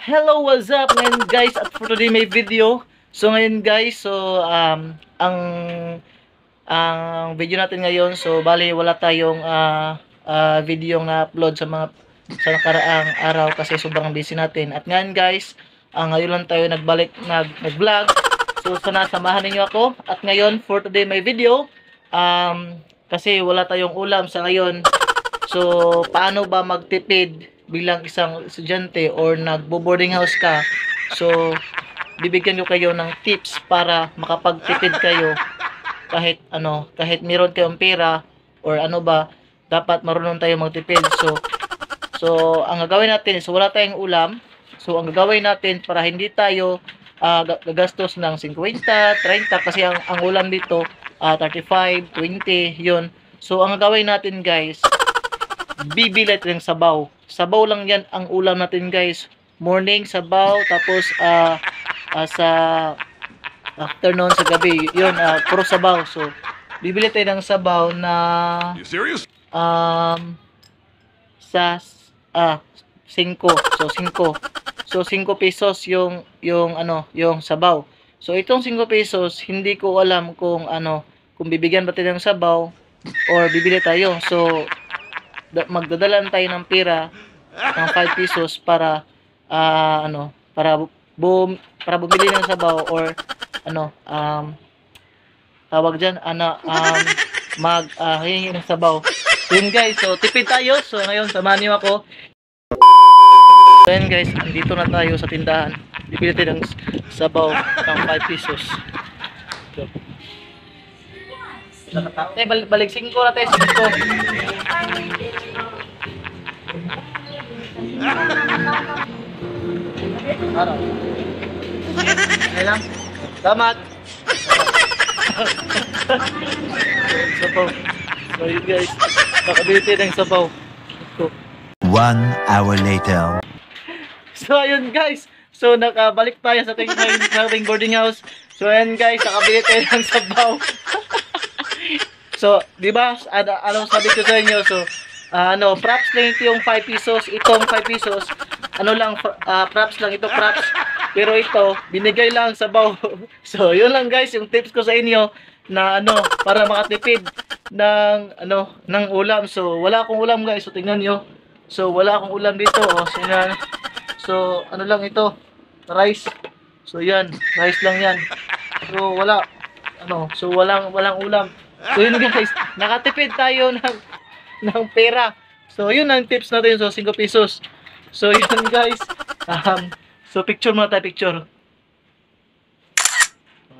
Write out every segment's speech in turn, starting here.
Hello, what's up ngayon guys? At for today may video. So ngayon guys, ang video natin ngayon, so bali wala tayong video na upload sa nakaraang araw kasi sobrang busy natin. At ngayon guys, ngayon lang tayo nag-vlog. So sana samahan niyo ako. At ngayon for today may video, kasi wala tayong ulam sa ngayon. So paano ba magtipid bilang isang estudyante or nagbo-boarding house ka? So bibigyan ko kayo ng tips para makapagtipid kayo kahit meron kayong pera or dapat marunong tayo magtipid. So ang gagawin natin, so wala tayong ulam. So ang gagawin natin para hindi tayo gagastos ng 50, 30 kasi ang ulam dito 35, 20 yun. So ang gagawin natin guys, bibili ng sabaw. Sabaw lang yan ang ulam natin guys. Morning sabaw, tapos sa afternoon, sa gabi yun, puro sabaw. So bibili tayo ng sabaw na You serious? sa 5. So 5 pesos yung sabaw. So itong 5 pesos hindi ko alam kung bibigyan ba tayo ng sabaw or bibili tayo. So magdadalan tayo ng pera ng 5 pesos para para bumili ng sabaw or tawag diyan hihingi ng sabaw. So yun guys, so tipid tayo. So ngayon samahan niyo ako. So yun guys, andito na tayo sa tindahan. Bibili tayo ng sabaw ng 5 pesos. So, balik 5 na tayo, 5. Araw. Okay lang. Salamat. Sabaw. So yun guys, nakabili tayo ng sabaw. 1 hour later. So ayun guys, so nakabalik tayo sa ating boarding house. So ayun guys, nakabili tayo ng sabaw. So, di ba? Anong sabi ko sa inyo? So, props lang ito yung 5 pesos. Itong 5 pesos, props lang ito, props. Pero ito, binigay lang sabaw. So, yun lang guys, yung tips ko sa inyo na para makatipid ng ulam. So, wala akong ulam guys. So, tingnan nyo. So, wala akong ulam dito. So, lang ito? Rice. So, yan. Rice lang yan. So, wala. So, walang ulam. So yun guys, nakatipid tayo ng pera. So yun ang tips natin. So 5 pesos. So yun guys. So picture muna tayo, picture.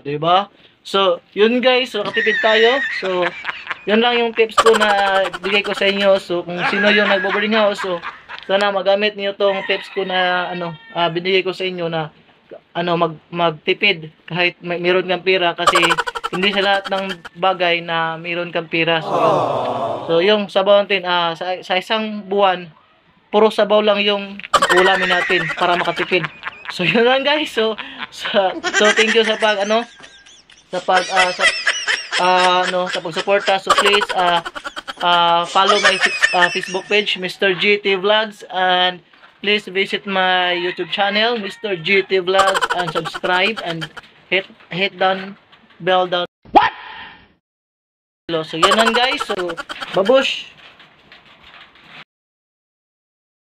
Diba? So yun guys, so nakatipid tayo. So yun lang yung tips ko na bigay ko sa inyo. So kung sino yung nagbo-boarding house, so sana magamit niyo tong tips ko na binigay ko sa inyo na magtipid kahit meron kang pera, kasi hindi sa lahat ng bagay na mayroon kang pera. So yung sabaw natin, sa isang buwan, puro sabaw lang yung ulamin natin para makatipid. So yun lang guys. So thank you sa pagsuporta. So please follow my Facebook page, Mr. GT Vlogs, and please visit my YouTube channel, Mr. GT Vlogs, and subscribe and hit down bell down. What? So yun lang guys. So babush.